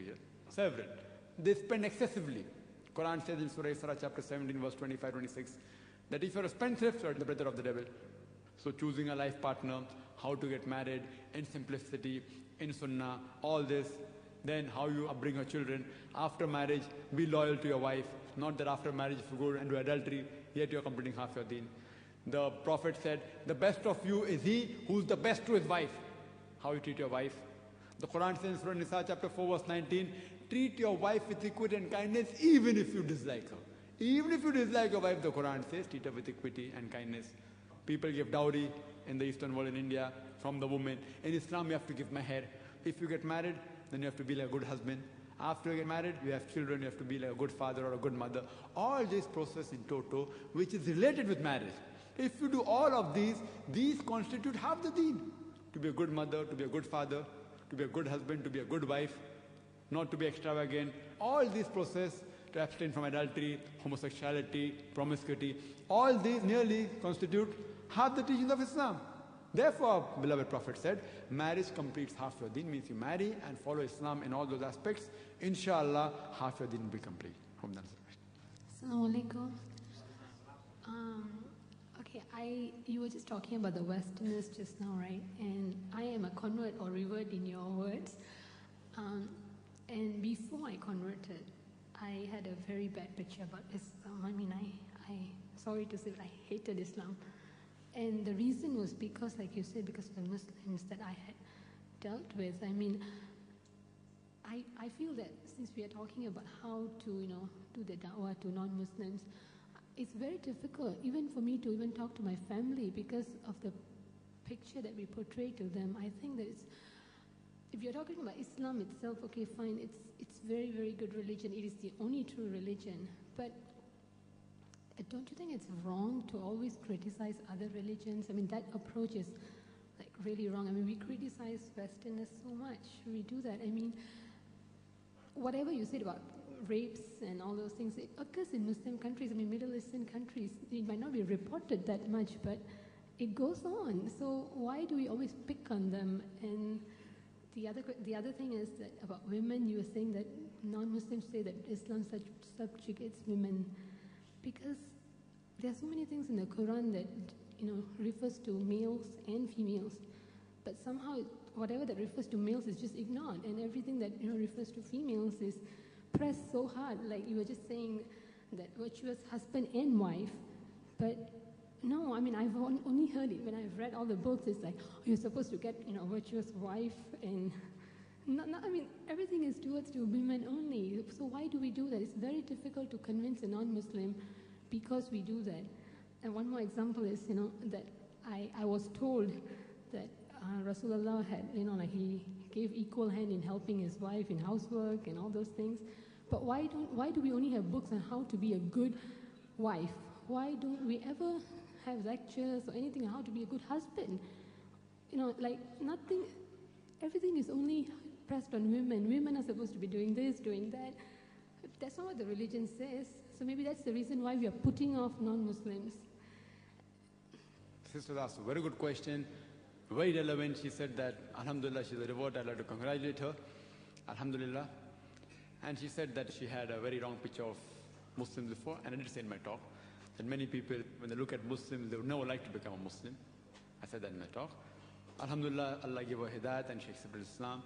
be here. Several. They spend excessively. Quran says in Surah Isra chapter 17 verse 25-26 that if you're a spendthrift, you're the brother of the devil. So choosing a life partner, how to get married, in simplicity, in sunnah, all this. Then how you upbring your children. After marriage, be loyal to your wife. Not that after marriage if you go and do adultery, yet you're completing half your deen. The Prophet said, the best of you is he who's the best to his wife. How you treat your wife. The Quran says in Surah Nisa chapter 4 verse 19, treat your wife with equity and kindness even if you dislike her. Even if you dislike your wife, the Quran says, treat her with equity and kindness. People give dowry in the Eastern world, in India, from the woman. In Islam, you have to give mahr. If you get married, then you have to be like a good husband. After you get married, you have children, you have to be like a good father or a good mother. All this process in toto, which is related with marriage. If you do all of these constitute half the deen. To be a good mother, to be a good father, to be a good husband, to be a good wife, not to be extravagant. All these process to abstain from adultery, homosexuality, promiscuity, all these nearly constitute half the teachings of Islam. Therefore, beloved Prophet said, marriage completes half your deen, means you marry and follow Islam in all those aspects. Inshallah, half your deen will be complete. Hope that's the question. Assalamu alaikum. Okay, you were just talking about the Westerners just now, right? And I am a convert or revert in your words. And before I converted, I had a very bad picture about Islam. I mean, I sorry to say, but I hated Islam. And the reason was because, like you said, because of the Muslims that I had dealt with. I mean, I feel that since we are talking about how to, do the da'wah to non-Muslims, it's very difficult, even for me to even talk to my family because of the picture that we portray to them. I think that if you're talking about Islam itself, okay, fine, it's very, very good religion. It is the only true religion. But don't you think it's wrong to always criticize other religions? I mean, that approach is like really wrong. I mean, we criticize Westerners so much. We do that. I mean, whatever you said about rapes and all those things, it occurs in Muslim countries. I mean, Middle Eastern countries. It might not be reported that much, but it goes on. So why do we always pick on them? And the other thing is that about women, you were saying that non-Muslims say that Islam subjugates women because there are so many things in the Quran that refers to males and females, but somehow whatever that refers to males is just ignored, and everything that refers to females is pressed so hard. Like you were just saying that virtuous husband and wife, but no, I mean, I've only heard it when I've read all the books. It's like, oh, you're supposed to get a virtuous wife, and I mean, everything is towards the women only. So why do we do that? It's very difficult to convince a non-Muslim because we do that. And one more example is, that I was told that Rasulullah had, like he gave equal hand in helping his wife in housework and all those things. But why do we only have books on how to be a good wife? Why don't we ever have lectures or anything on how to be a good husband? Like nothing, everything is only pressed on women. Women are supposed to be doing this, doing that. That's not what the religion says. So maybe that's the reason why we are putting off non-Muslims. Sister asked a very good question, very relevant. She said that, Alhamdulillah, she's a revert. I'd like to congratulate her. Alhamdulillah. And she said that she had a very wrong picture of Muslims before, and I did say in my talk that many people, when they look at Muslims, they would never like to become a Muslim. I said that in my talk. Alhamdulillah, Allah gave her hidayat and she accepted Islam.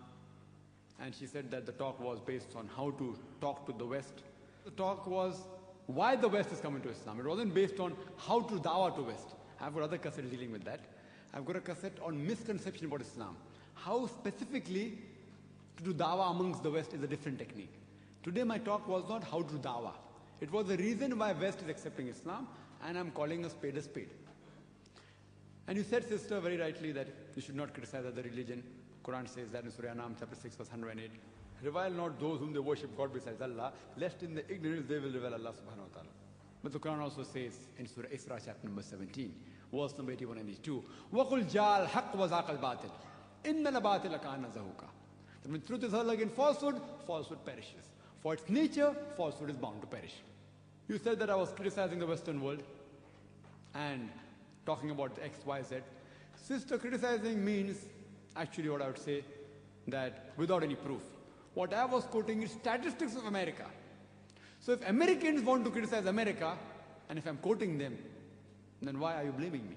And she said that the talk was based on how to talk to the West. The talk was why the West is coming to Islam. It wasn't based on how to dawah to West. I've got other cassettes dealing with that. I've got a cassette on misconception about Islam. How specifically to do dawah amongst the West is a different technique. Today my talk was not how to do dawah. It was the reason why West is accepting Islam, and I'm calling a spade a spade. And you said, sister, very rightly that you should not criticize other religion. Quran says that in Surah Anam chapter 6 verse 108. Revile not those whom they worship God besides Allah, lest in the ignorance they will revile Allah subhanahu wa ta'ala. But the Quran also says in Surah Isra chapter number 17, verse number 81 and 82, وَقُلْ جَعَ الْحَقْ وَزَاقَ الْبَاطِلِ إِنَّ الْبَاطِلَ كَانَ زَهُوقًا. That when truth is hurled against falsehood, falsehood perishes. For its nature, falsehood is bound to perish. You said that I was criticizing the Western world and talking about X, Y, Z. Sister, criticizing means actually what I would say that without any proof. What I was quoting is statistics of America. So if Americans want to criticize America, and if I'm quoting them, then why are you blaming me?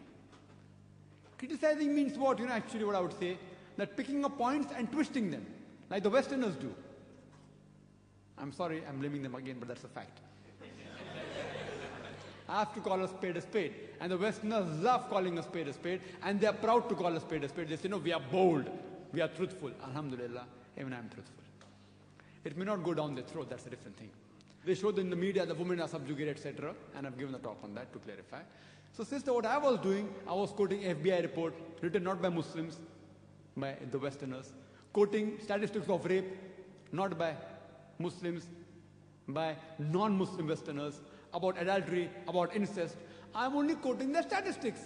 Criticizing means what? Actually what I would say, that picking up points and twisting them, like the Westerners do. I'm sorry, I'm blaming them again, but that's a fact. I have to call a spade, and the Westerners love calling a spade, and they are proud to call a spade. They say, no, we are bold, we are truthful. Alhamdulillah, even I am truthful. It may not go down their throat, that's a different thing. They show in the media the women are subjugated, etc., and I've given a talk on that to clarify. So sister, what I was doing, I was quoting FBI report, written not by Muslims, by the Westerners, quoting statistics of rape, not by Muslims, by non-Muslim Westerners, about adultery, about incest. I'm only quoting the statistics.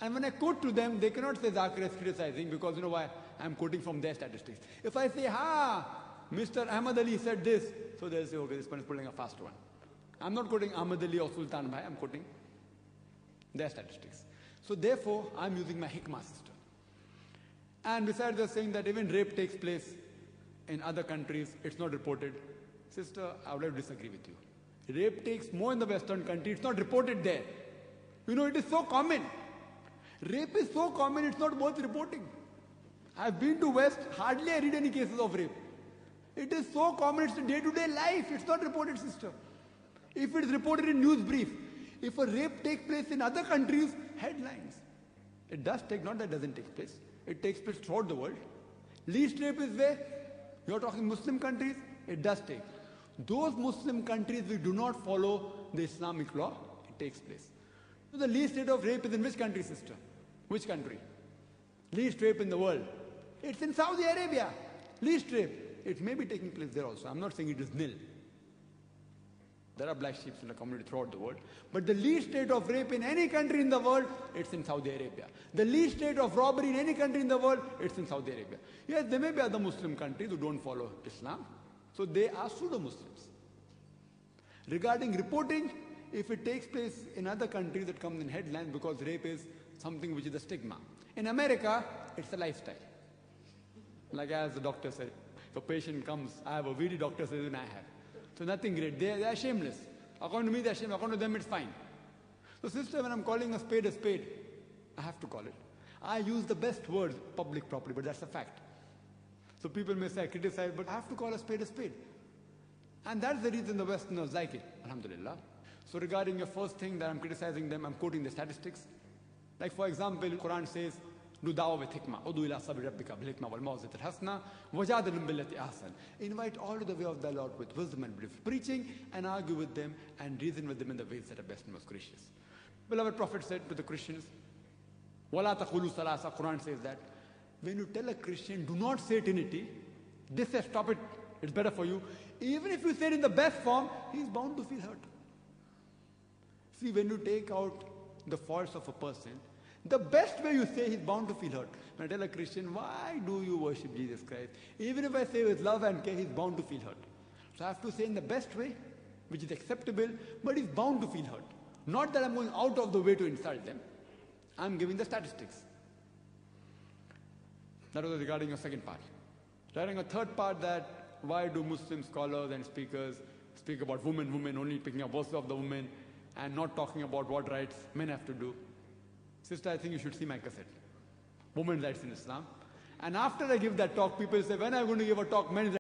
And when I quote to them, they cannot say Zakir is criticizing, because you know why? I'm quoting from their statistics. If I say, Mr. Ahmad Ali said this, so they'll say, okay, this one is pulling a fast one. I'm not quoting Ahmad Ali or Sultan Bhai, I'm quoting their statistics. So therefore, I'm using my hikmah system. And besides, they're saying that even rape takes place in other countries, it's not reported. Sister, I would like to disagree with you. Rape takes more in the Western country, it's not reported there. It is so common. Rape is so common, it's not worth reporting. I've been to West, hardly I read any cases of rape. It is so common, it's a day-to-day life, it's not reported, sister. If it is reported in news brief, if a rape takes place in other countries, headlines. It does take, not that it doesn't take place. It takes place throughout the world. Least rape is where? You're talking Muslim countries, it does take. Those Muslim countries which do not follow the Islamic law, it takes place. So the least rate of rape is in which country, sister? Which country? Least rape in the world. It's in Saudi Arabia. Least rape. It may be taking place there also. I'm not saying it is nil. There are black sheep in the community throughout the world. But the least rate of rape in any country in the world, it's in Saudi Arabia. The least rate of robbery in any country in the world, it's in Saudi Arabia. Yes, there may be other Muslim countries who don't follow Islam. So they are pseudo-Muslims. Regarding reporting, if it takes place in other countries, it comes in headlines because rape is something which is a stigma. In America, it's a lifestyle. Like as the doctor said, if a patient comes, I have a VD, doctor says, and I have. So nothing great. They are shameless. According to me, they are shameless. According to them, it's fine. So sister, when I'm calling a spade, I have to call it. I use the best words, public property, but that's a fact. So people may say I criticize, but I have to call a spade. And that's the reason the Westerners like it, alhamdulillah. So regarding your first thing that I'm criticizing them, I'm quoting the statistics. Like for example, the Quran says, do da'wah with hikmah. Udu ila sabri rabbika bil hikmah wal mawzat al hasna wajadilhum billati ahsan. Invite all to the way of the Lord with wisdom and belief, preaching and argue with them and reason with them in the ways that are best and most gracious. Beloved Prophet said to the Christians, wala taqulu salasa, Quran says that. When you tell a Christian, do not say Trinity, they say, stop it, it's better for you. Even if you say it in the best form, he's bound to feel hurt. See, when you take out the faults of a person, the best way you say, he's bound to feel hurt. When I tell a Christian, why do you worship Jesus Christ? Even if I say with love and care, he's bound to feel hurt. So I have to say in the best way, which is acceptable, but he's bound to feel hurt. Not that I'm going out of the way to insult them. I'm giving the statistics. That was regarding your second part. Regarding a third part, that why do Muslim scholars and speakers speak about women, only picking up verses of the women and not talking about what rights men have to do? Sister, I think you should see my cassette, Women's Rights in Islam. And after I give that talk, people say, when am I going to give a talk, men's rights?